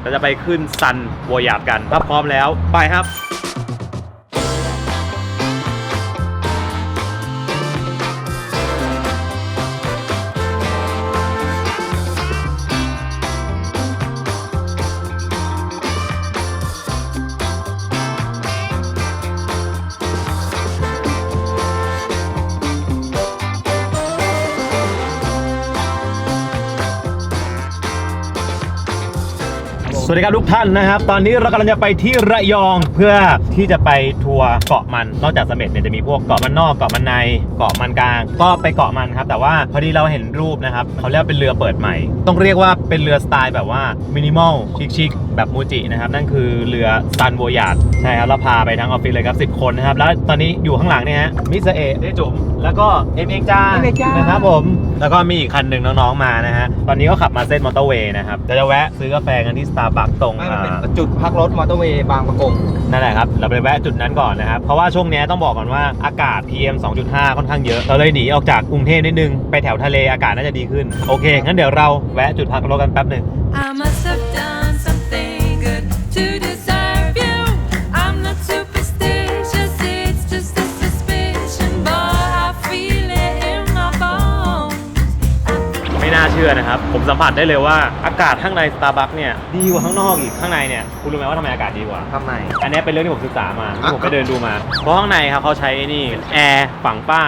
เราจะไปขึ้นซันโวยาดกันถ้าพร้อมแล้วไปครับสวัสดีครับทุกท่านนะครับตอนนี้เรากำลังจะไปที่ระยองเพื่อที่จะไปทัวร์เกาะมันนอกจากเสม็ดเนี่ยจะมีพวกเกาะมันนอกเกาะมันในเกาะมันกลางก็ไปเกาะมันครับแต่ว่าพอดีเราเห็นรูปนะครับเขาเรียกเป็นเรือเปิดใหม่ต้องเรียกว่าเป็นเรือสไตล์แบบว่ามินิมอลชิคๆแบบมูจินะครับนั่นคือเรือซันโวยาดใช่ครับเราพาไปทั้งออฟฟิศเลยครับ10 คนนะครับแล้วตอนนี้อยู่ข้างหลังเนี่ยฮะมิสเอะเจ๊จุ๋มแล้วก็เอ็มเองจ้านะครับผมแล้วก็มีอีกคันหนึ่งน้องๆมานะฮะตอนนี้ก็ขับมาเส้นมอเตอร์เวย์นะครับจะแวะซื้อกาแฟกันที่ Starbucks ตรงจุดพักรถมอเตอร์เวย์บางประกงนั่นแหละครับเราไปแวะจุดนั้นก่อนนะครับเพราะว่าช่วงนี้ต้องบอกก่อนว่าอากาศ PM 2.5 ค่อนข้างเยอะเราเลยหนีออกจากกรุงเทพนิดนึงไปแถวทะเลอากาศน่าจะดีขึ้นโอเคงั้นเดี๋ยวเราแวะจุดพักรถกันแป๊บหนึ่งน่าเชื่อนะครับผมสัมผัสได้เลยว่าอากาศข้างใน Starbucks เนี่ยดีกว่าข้างนอกอีกข้างในเนี่ยคุณรู้ไหมว่าทำไมอากาศดีกว่าข้างในอันนี้เป็นเรื่องที่ผมศึกษามาที่ผมไปเดินดูมาเพราะข้างในครับเขาใช้นี่แอร์ฝังป้า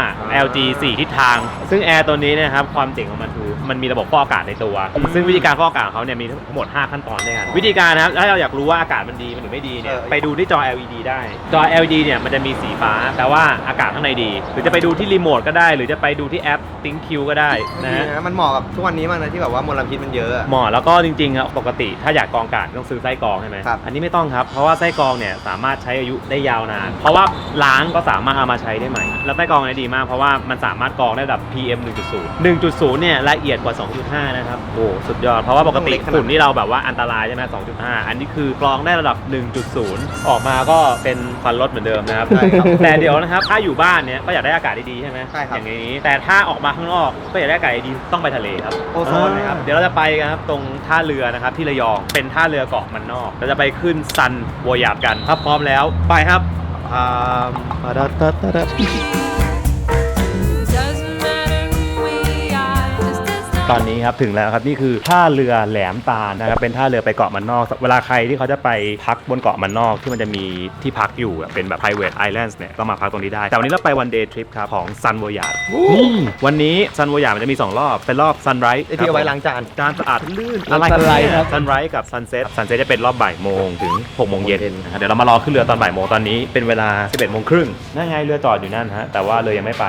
LG 4 ทิศทางซึ่งแอร์ตัวนี้นะครับความเจ๋งของมันคือมันมีระบบฟอกอากาศในตัวซึ่งวิธีการฟอกอากาศของเขาเนี่ยมีทั้งหมด5ขั้นตอนด้วยกันวิธีการนะครับถ้าเราอยากรู้ว่าอากาศมันดีมันหรือไม่ดีเนี่ยไปดูที่จอ LED ได้จอ LED เนี่ยมันจะมีสีฟ้าแปลว่าอากาศข้างในดีหรือจะไปดูที่รีโมทก็ได้หรือจะไปดูที่แอป ThinkQ ก็ได้นะมันเหมาะกับทุกวันนี้มากนะที่แบบว่ามลพิษมันเยอะเหมาะแล้วก็จริงๆครับปกติถ้าอยากกรองอากาศต้องซื้อไส้กรองใช่ไหมครับอันนี้ไม่ต้องครับเพราะว่าไส้กรองเนี่ยสามารถใช้อายุได้ยาวนานเพราะว่าล้างก็สามารถเอามาใช้ได้ใหม่แล้วไส้กรองเนี่ยดีมากเพราะว่ามันสามารถกรองได้ระดับ PM 1.0 เนี่ยละเอียดกว่า 2.5 นะครับโอ้สุดยอดเพราะว่าปกติฝุ่นที่เราแบบว่าอันตรายใช่ไหม 2.5 อันนี้คือกรองได้ระดับ 1.0 ออกมาก็เป็นควันรถเหมือนเดิมนะครับแต่เดี๋ยวนะครับถ้าอยู่บ้านเนี่ยก็อยากได้อากาศดีๆใช่ไหมอย่างนี้แต่ถ้าออกมาข้างนอกก็อยากได้อากาศดีต้องไปทะเลครับโอโซนนะครับเดี๋ยวเราจะไปกันครับตรงท่าเรือนะครับที่ระยองเป็นท่าเรือเกาะมันนอกเราจะไปขึ้นซันโวยาดกันถ้าพร้อมแล้วไปครับตอนนี้ครับถึงแล้วครับนี่คือท่าเรือแหลมตาลนะครับเป็นท่าเรือไปเกาะมันนอกเวลาใครที่เขาจะไปพักบนเกาะมันนอกที่มันจะมีที่พักอยู่เป็นแบบ private islands เนี่ยก็มาพักตรงนี้ได้แต่วันนี้เราไป one day trip ครับของซันโวยาดวันนี้ซันโวยาดมันจะมี2รอบเป็นรอบ sunrise ที่เอาไว้ล้างจานสะอาดลื่นอะไรครับ sunrise กับ sunset จะเป็นรอบบ่ายโมงถึง6 โมงเย็นเดี๋ยวเรามารอขึ้นเรือตอนบ่ายโมงตอนนี้เป็นเวลา 11 โมงครึ่งนั่นไงเรือจอดอยู่นั่นฮะแต่ว่าเรือยังไม่ไป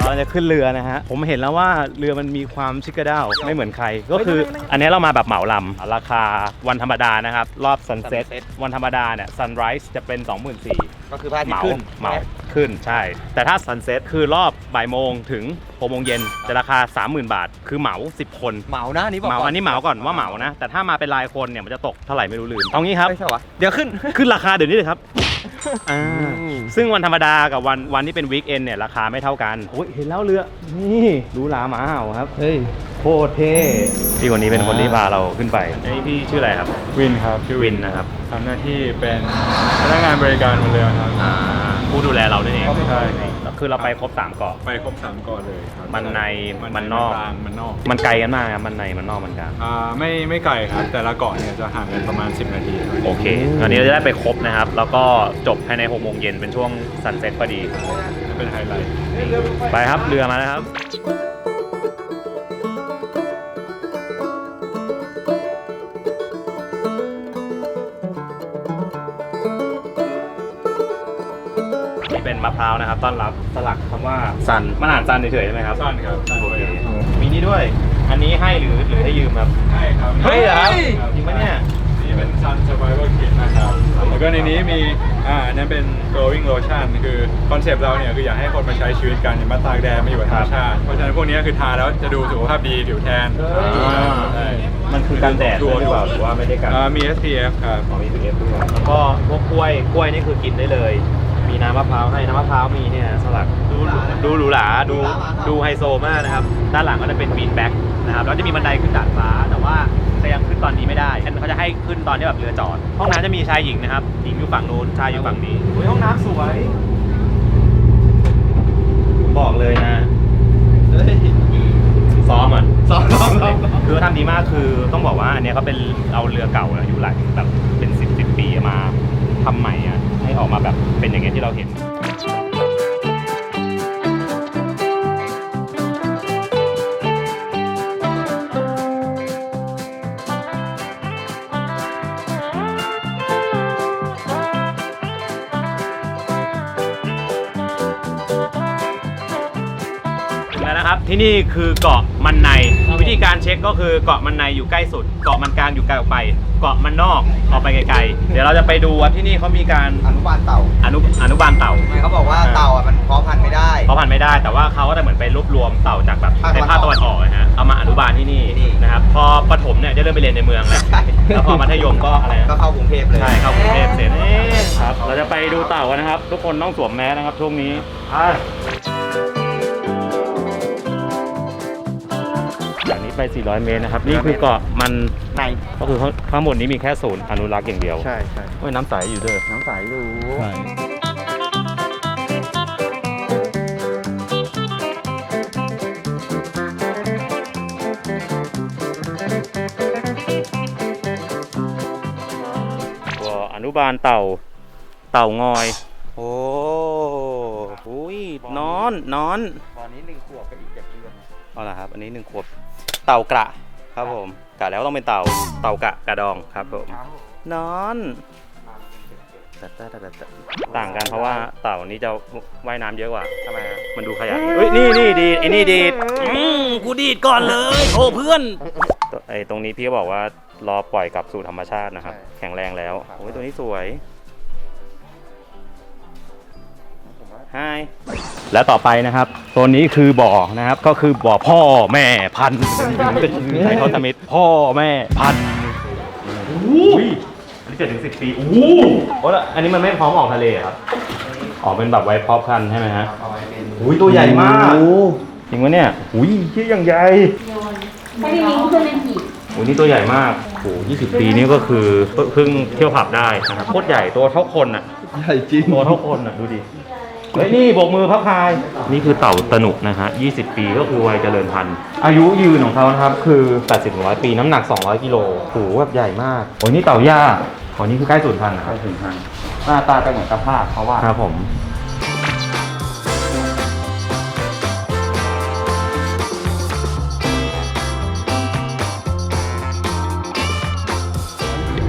เราจะขึ้นเรือนะฮะผมเห็นแล้วว่าเรือมันมีความชิคก้าไม่เหมือนใครก็คืออันนี้เรามาแบบเหมาลำราคาวันธรรมดานะครับรอบ sunset วันธรรมดาเนี่ย sunrise จะเป็น 24,000 ก็คือพระอาทิตย์ขึ้นเหมาขึ้นใช่แต่ถ้า sunset คือรอบบ่ายโมงถึง6 โมงเย็นจะราคา 30,000 บาทคือเหมา10 คนเหมานะนี่บอกเหมาอันนี้เหมาก่อนว่าเหมานะแต่ถ้ามาเป็นรายคนเนี่ยมันจะตกเท่าไหร่ไม่รู้ลืมเอางี้ครับเดี๋ยวขึ้นราคาเดี๋ยวนี้เลยครับซึ่งวันธรรมดากับวันที่เป็นวีคเอนเนี่ยราคาไม่เท่ากันโอ้ยเห็นแล้วเรือนี่รู้ลาหมาเห่าครับเฮ้ยโคตรเท่พี่คนนี้เป็นคนที่พาเราขึ้นไปพี่ชื่ออะไรครับวินครับชื่อวินนะครับทำหน้าที่เป็นพนักงานบริการบนเรือครับผู้ดูแลเรานั่นเองใช่คือเราไปครบ3 เกาะไปครบ3 เกาะเลยครับมันในมันนอกมันไกลกันมากครับมันในมันนอกมันกลางไม่ไกลครับแต่ละเกาะเนี่ยจะห่างกันประมาณ10 นาทีโอเคตอนนี้เราจะได้ไปครบนะครับแล้วก็จบภายใน6 โมงเย็นเป็นช่วงซันเซ็ตพอดีเป็นไฮไลท์ไปครับเรือมาแล้วครับเป็นมะพร้าวนะครับต้อนรับสลักคำว่าซันมันอ่านซันเฉยๆใช่ไหมครับซันครับมีนี่ด้วยอันนี้ให้หรือให้ยืมครับให้ครับเฮ้ยเหรอจริงปะเนี่ยนี่เป็น Sun Survival Kit นะครับแล้วก็ในนี้มีนั่นเป็น glowing lotion คือคอนเซปต์เราเนี่ยคืออยากให้คนมาใช้ชีวิตกันมาตากแดดมาอยู่กับธรรมชาติเพราะฉะนั้นพวกนี้คือทาแล้วจะดูสุขภาพดีผิวแทนมันคือกันแดดด้วยหรือเปล่าหรือว่าไม่ได้กันมี SPF ครับมี SPF ด้วยแล้วก็พวกกล้วยนี่คือกินได้เลยมี มีน้ำมะพร้าวให้น้ำมะพร้าวมีเนี่ยสลักดูหรูหราดูไฮโซมากนะครับด้านหลังก็จะเป็นบีนแบ็กนะครับแล้วจะมีบันไดขึ้นดาดฟ้าแต่ว่ายังขึ้นตอนนี้ไม่ได้เขาจะให้ขึ้นตอนที่แบบเรือจอดห้องน้ำจะมีชายหญิงนะครับหญิงอยู่ฝั่งนู้นชายอยู่ฝั่งนี้ห้องน้ำสวยบอกเลยนะซ้อมอ่ะคือทำดีมากคือต้องบอกว่าอันนี้เขาเป็นเอาเรือเก่าอยู่หลายแบบเป็น10 ปีมาทำใหม่อ่ะให้ออกมาแบบเป็นอย่างเงี้ยที่เราเห็นนะครับที่นี่คือเกาะมันในวิธีการเช็คก็คือเกาะมันในอยู่ใกล้สุดเกาะมันกลางอยู่ไกลออกไปเกาะมันนอกออกไปไกลๆเดี๋ยวเราจะไปดูว่าที่นี่เขามีการ อนุบาลเต่า อนุบาลเต่า ไม่เขาบอกว่าเต่าอ่ะมันเพาะพันธุ์ไม่ได้ เพราะพันธุ์ไม่ได้แต่ว่าเขาก็จะเหมือนไปรวบรวมเต่าจากแบบในภาคตะวันออกนะฮะเอามาอนุบาลที่นี่นะครับพอประถมเนี่ยจะเริ่มไปเรียนในเมืองแล้ว ใช่ แล้วพอมัธยมก็อะไรนะ ก็เข้ากรุงเทพเลย ใช่เข้ากรุงเทพเสร็จครับเราจะไปดูเต่ากันนะครับทุกคนต้องสวมแมสนะครับช่วงนี้จากนี้ไป400 เมตรนะครับนี่คือเกาะมันในก็คือข้างบนนี้มีแค่ศูนย์อนุรักษ์อย่างเดียวใช่น้ำใสอยู่ด้วยน้ำใสอยู่ ก็อนุบาลเต่างอยโอ้ยนอน ตอนนี้1 ขวบกับอีก7 เดือน เอาละครับอันนี้1 ขวบเต่ากระครับผมกะแล้วต้องเป็นเต่ากระดองครับผมนอนต่างกันเพราะว่าเต่านี้จะว่ายน้ำเยอะกว่าทำไมฮะมันดูขยันเฮ้ยนี่ดีไอ้นี่ดีดกูดีดก่อนเลยโอ้เพื่อนไอ้ตรงนี้พี่ก็บอกว่ารอปล่อยกลับสู่ธรรมชาตินะครับแข็งแรงแล้วโอ้ยตัวนี้สวยไฮและต่อไปนะครับตัวนี้คือบ่อนะครับก็คือบ่อพ่อแม่พันธุ์ไทยทศมิตรพ่อแม่พันธุ์อันนี้7-10 ปีโอ้โหอันนี้มันไม่พร้อมออกทะเลครับออกเป็นแบบไว้เพาะพันธุ์ใช่ไหมฮะตัวใหญ่มากจริงวะเนี่ยที่ยังใหญ่ถ้าพี่มิ้งขึ้นเป็นผี นี่ตัวใหญ่มาก20 ปีนี่ก็คือเพิ่งเที่ยวผับได้นะครับโคตรใหญ่ตัวเท่าคนอ่ะใหญ่จริงตัวเท่าคนอ่ะดูดิเฮ้ยนี่โบกมือพักพายนี่คือเต่าตะหนุนะฮะ20 ปีก็คือวัยเจริญพันธุ์อายุยืนของเขานะครับคือ80-100 ปีน้ำหนัก200 กิโลแบบใหญ่มากนี่เต่าย่านี่คือใกล้สูญพันธุ์นะครับสูญพันธุ์หน้าตาจะเหมือนกระพากเขาว่าครับผม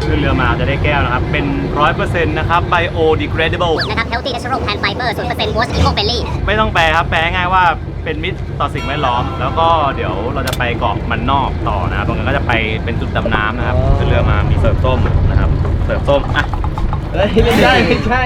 ขึ้นเรือมาจะได้แก้วนะครับเป็น 100% นะครับ biodegradable นะครับ healthy natural plant fiber 0% wash eco friendly ไม่ต้องแปลครับแปลง่ายว่าเป็นมิตรต่อสิ่งแวดล้อมแล้วก็เดี๋ยวเราจะไปเกาะมันนอกต่อนะครับตรงนั้นก็จะไปเป็นจุดดำน้ำนะครับขึ้นเรือมามีเสิร์ฟส้มนะครับเสิร์ฟส้มอ่ะไม่ใช่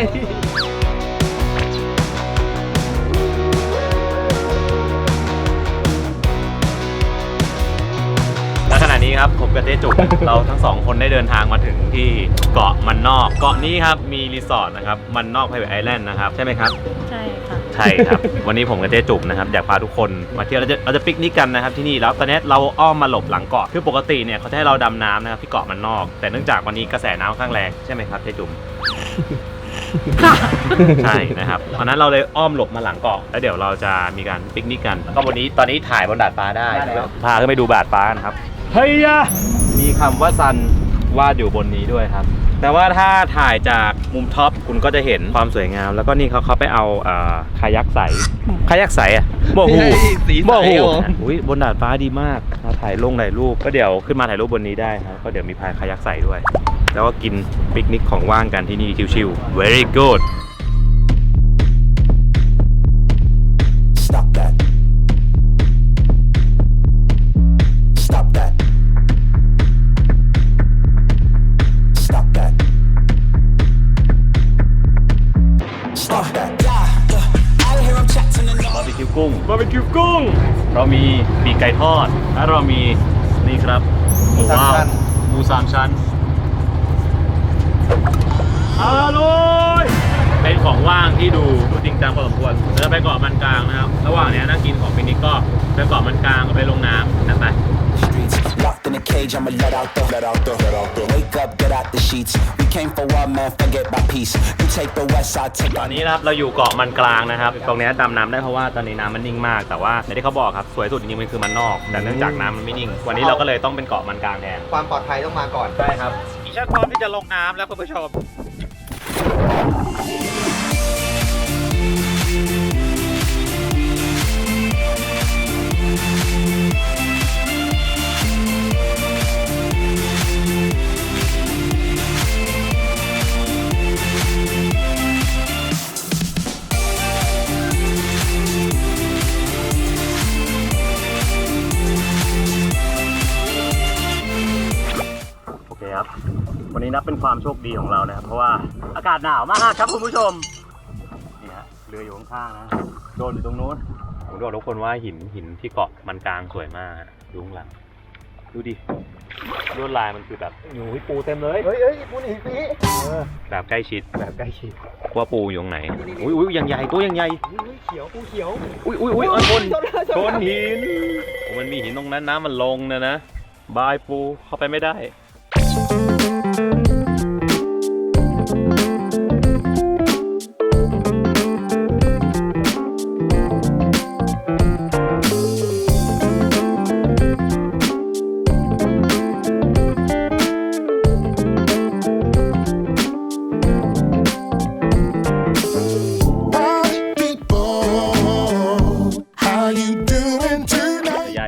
และขณะนี้ครับผมกับเจ๊จุก เราทั้ง2 คนได้เดินทางมาถึงที่เกาะมันนอกเกาะนี้ครับมีรีสอร์ทนะครับมันนอก Private Island นะครับใช่ไหมครับใช่ค่ะใช่ครับ วันนี้ผมกับเจ๊จุกนะครับอยากพาทุกคนมาเที่ยวเราจะปิกนิกกันนะครับที่นี่แล้วตอนนี้เราอ้อมมาหลบหลังเกาะคือปกติเนี่ยเขาจะให้เราดำน้ำนะครับที่เกาะมันนอกแต่เนื่องจากวันนี้กระแสน้ำค่อนข้างแรงใช่ไหมครับเจ๊จุ๋ม ใช่นะครับเพราะนั้นเราเลยอ้อมหลบมาหลังเกาะแล้วเดี๋ยวเราจะมีการปิกนิกกันแล้วก็วันนี้ตอนนี้ถ่ายบนดาดฟ้าได้พาขึ้นไปดูดาดฟ้านะครับเฮ้ยมีคำว่าซันวาดอยู่บนนี้ด้วยครับแต่ว่าถ้าถ่ายจากมุมท็อปคุณก็จะเห็นความสวยงามแล้วก็นี่เขาไปเอาคายักใสอ่ะบ่อหูบนดาดฟ้าดีมากมาถ่ายรูปก็เดี๋ยวขึ้นมาถ่ายรูปบนนี้ได้ครับก็เดี๋ยวมีพายคายักใสด้วยแล้วก็กินปิกนิกของว่างกันที่นี่ชิวๆ very good Stop that Stop that Stop that Stop that บาร์บีคิวกุ้งเรามีปีกไก่ทอดและเรามีนี่ครับหมู3 ชั้นอร่อยเป็น เป็นของว่างที่ดูจริงจังพอสมควรเราจะไปเกาะมันกลางนะครับระหว่างนี้นั่งกินของปิกนิกก็ไปเกาะมันกลางก็ไปลงน้ำนั่นไป Streets locked in a cage, I'ma let out the. Wake up, get out the sheets. We came for one man, forget my peace. You take the west side, take ตอนนี้นะครับเราอยู่เกาะมันกลางนะครับตรงนี้ดำน้ำได้เพราะว่าตอนนี้น้ำมันนิ่งมากแต่ว่าอย่างที่เขาบอกครับสวยสุดจริงๆมันคือมันนอกแต่เนื่องจากน้ำมันไม่นิ่งวันนี้เราก็เลยต้องเป็นเกาะมันกลางแทน ความปลอดภัยต้องมาก่อน ใช่ครับอีชันพร้อมที่จะลงน้ำแล้วคุณผู้ชมครับวันนี้นับเป็นความโชคดีของเรานะครับเพราะว่าอากาศหนาวมากครับคุณผู้ชมนี่ฮะเรืออยู่ข้างๆนะโดนอยู่ตรงนู้นผมบอกทุกคนว่าหินที่เกาะมันกลางสวยมากดูข้างหลังดูดิลวดลายมันคือแบบหนูปูเต็มเลยเฮ้ยปูหนีสิแบบใกล้ชิดว่าปูอยู่ตรงไหนอุ้ยยังใหญ่ตัวยังใหญ่ปูเขียวอุ้ยชนหินมันมีหินตรงนั้นน้ำมันลงนะบายปูเข้าไปไม่ได้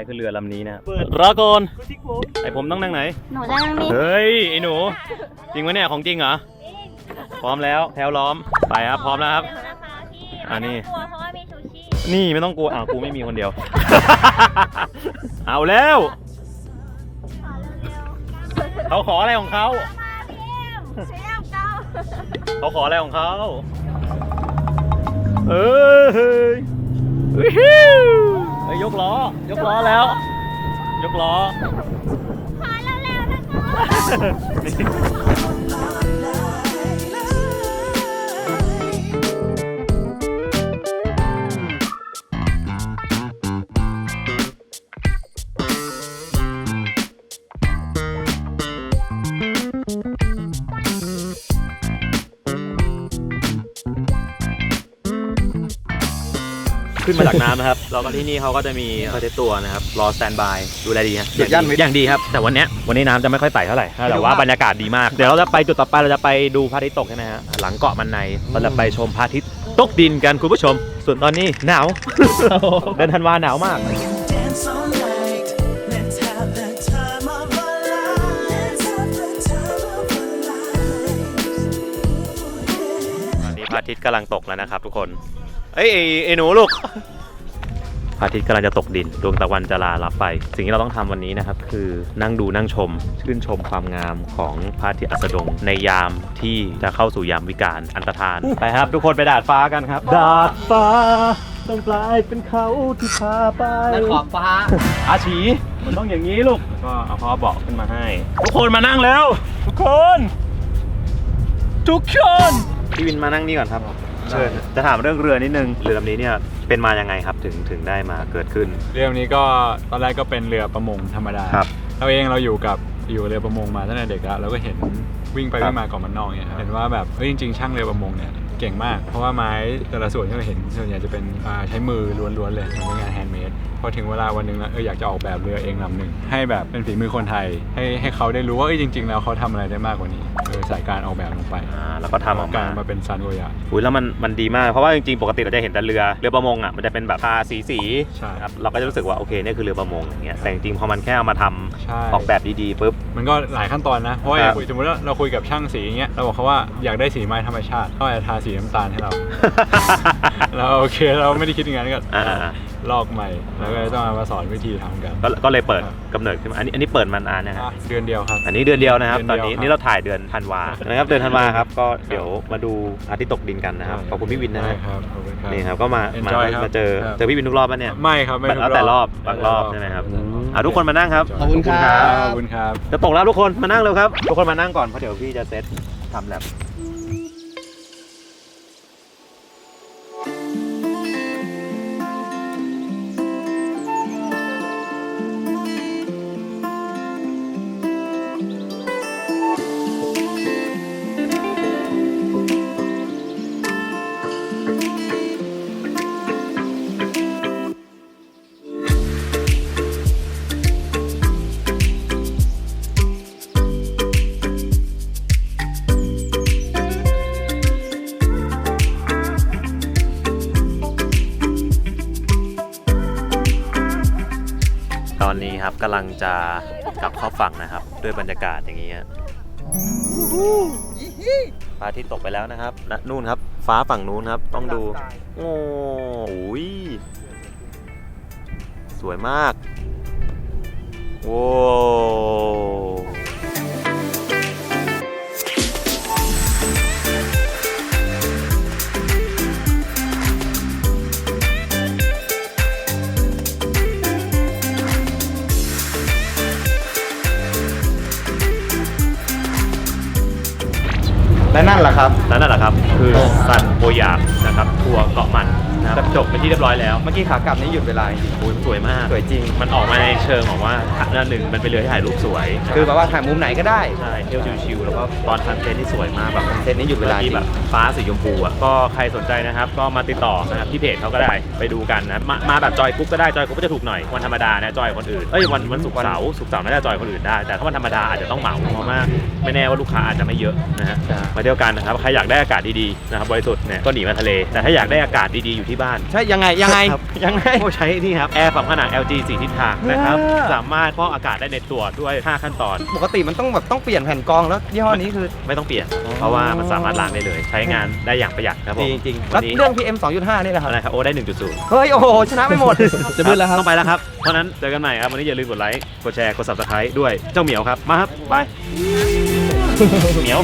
ขึ้นเรือลำนี้นะครับรอก่อนไอผมต้องนั่งไหน หนูจะนั่งนี่ เฮ้ยไอหนูจริงวะเนี่ยของจริงเหรอพร้อมแล้วแถวล้อมไปครับพร้อมแล้วครับอันนี้กลัวเพราะว่ามีชูชีพนี่ไม่ต้องกลัวกูไม่มีคนเดียว เอาแล้วเขาขออะไรของเขาเขาขออะไรของเขาเฮ้ยยกล้แล้วยกล้อขอเร็วๆขึ้นมาจากน้ำนะครับแล้วก็ที่นี่เขาก็จะมีคาเทตัวนะครับรอสแตนบายดูแลดีฮะอย่างดีครับแต่วันนี้น้ำจะไม่ค่อยไต่เท่าไหร่แต่ว่าบรรยากาศดีมากเดี๋ยวเราจะไปจุดต่อไปเราจะไปดูพระอาทิตย์ตกใช่ไหมฮะหลังเกาะมันในเราจะไปชมพระอาทิตย์ตกดินกันคุณผู้ชมส่วนตอนนี้หนาว เดือนธันวาหนาวมากตอนนี้พระอาทิตย์กำลังตกแล้วนะครับทุกคนไอ้หนูลูกพระอาทิตย์กำลังจะตกดินดวงตะวันจะลาลับไปสิ่งที่เราต้องทำวันนี้นะครับคือนั่งดูนั่งชมชื่นชมความงามของพระอาทิตย์อัสดงในยามที่จะเข้าสู่ยามวิกาลอันตรธานไปครับทุกคนไปดาดฟ้ากันครับดาดฟ้าต้องกลายเป็นเขาที่พาไปนั่นขอบฟ้าอาชีมันต้องอย่างนี้ลูกก็เอาพ่อเบาะขึ้นมาให้ทุกคนมานั่งแล้วทุกคนพี่วินมานั่งนี่ก่อนครับจะถามเรื่องเรือนิดนึงเรือลำนี้เนี่ยเป็นมายังไงครับถึงได้มาเกิดขึ้นเรือลำนี้ก็ตอนแรกก็เป็นเรือประมงธรรมดาเราเองเราอยู่เรือประมงมาตั้งแต่เด็กแล้วเราก็เห็นวิ่งไปวิ่งมาเกาะมันนอกเนี่ยเห็นว่าแบบจริงๆช่างเรือประมงเนี่ยเก่งมากเพราะว่าไม้แต่ละส่วนที่เราเห็นส่วนใหญ่จะเป็นใช้มือล้วนๆเลยเป็นงานแฮนด์เมดพอถึงเวลาวันหนึ่งแล้วอยากจะออกแบบเรือเองลำหนึ่งให้แบบเป็นฝีมือคนไทยให้เขาได้รู้ว่าจริงๆแล้วเขาทำอะไรได้มากกว่านี้ใส่การออกแบบลงไปแล้วก็ทำออกมาเป็นซันโอยะแล้วมันดีมากเพราะว่าจริงๆปกติเราจะเห็นแต่เรือประมงอ่ะมันจะเป็นแบบทาสีครับเราก็จะรู้สึกว่าโอเคนี่คือเรือประมงอย่างเงี้ยแต่จริงๆพอมันแค่เอามาทำออกแบบดีๆปุ๊บมันก็หลายขั้นตอนนะเพราะว่าสมมติว่าเราคุยกับช่างสีอย่างเงี้ยเราบอกเขาว่าอยากได้สีไม้ธรรมชาติเขาจะทาสีน้ำตาลให้เราเราโอเคเราไม่ได้คิดอย่างนั้นก็ลอกใหม่แล้วก็ต้องมาสอนวิธีทำกันก็เลยเปิดกำเนิดขึ้นมาอันนี้เปิดมานานนะครับเดือนเดียวครับอันนี้เดือนเดียวนะครับตอนนี้นี่เราถ่ายเดือนธันวานะครับเดือนธันวาครับก็เดี๋ยวมาดูอาทิตย์ตกดินกันนะครับขอบคุณพี่วินนะครับนี่ครับก็มาเจอพี่วินทุกรอบป่ะเนี่ยไม่ครับไม่แล้วแต่รอบบางรอบใช่ไหมครับทุกคนมานั่งครับขอบคุณครับจะตกแล้วทุกคนมานั่งเร็วครับทุกคนมานั่งก่อนเพราะเดี๋ยวพี่จะเซตทำแลบ อนนี้ครับกำลังจะกลับเข้าฝั่งนะครับ ด้วยบรรยากาศอย่างนี้ฮะพระอาทิตย์ตกไปแล้วนะครับนะนู่นครับ ฟ้าฝั่งนู้นครับ ต้องดู โอ้ยสวยมากโว้และนั่นแหละครับ นั่นแหละครับ คือซันโบยาบนะครับทัวร์เกาะมันนะครับจบไปที่เรียบร้อยแล้ว เมื่อกี้ขากลับนี่หยุดเวลาจริง โอ้ยสวยมาก สวยจริง มันออกมาในเชิงของว่าหนึ่งมันเป็นเรือที่ถ่ายรูปสวย คือแบบว่าถ่ายมุมไหนก็ได้ ใช่เที่ยวชิวๆแล้วก็ตอนซันเซ็ตที่สวยมากแบบ เซตนี้หยุดเวลาจริ ที่ ง แบบฟ้าสีชมพูอ่ะก็ใครสนใจนะครับก็มาติดต่อนะครับที่เพจเขาก็ได้ไปดูกันนะมาแบบจอยกรุ๊ปก็ได้จอยกรุ๊ปก็จะถูกหน่อยวันธรรมดานะจอยคนอื่นวันศุกร์เสาร์น่าจะจอยคนอื่นได้แต่ถ้าวันธรรมดาอาจจะต้องเหมาเพราะว่าไม่แน่ว่าลูกค้าอาจจะไม่เยอะนะฮะมาเที่ยวกันนะครับใครอยากได้อากาศดีๆนะครับบริสุทธิ์เนี่ยก็หนีมาทะเลแต่ถ้าอยากได้อากาศดีๆอยู่ที่บ้าน ใช่ยังไง ครับโอ้ใช้นี่ครับแอร์ฝังผนัง LG 4 ทิศทางนะครับสามารถฟอกอากาศได้ในตัวด้วย 5 ขั้นตอน ปกติมันต้องแบบต้องเปลี่ยนแผ่นกรองแล้วยี่ห้อนี้คือ ไม่ต้องเปลี่ยน เพราะว่ามันสามารถล้างได้เลย ใช้งานได้อย่างประหยัดครับผม ดีจริงๆ วั แล้ว นนี้ เรื่อง PM 2.5 นี่แหละครับ อะไรครับโอ้ได้ 1.0 เฮ้ย โอ้โห ชนะไปหมด จะมืดแล้วครับต้องไปแล้วครับเพราะฉะนั้นเจอกันใหม่ครับวันนี้อย่าลืมกดไลค์กดแชร์กด Subscribe ด้วยเจ้าเหมียวครับมาครับไปเหมียว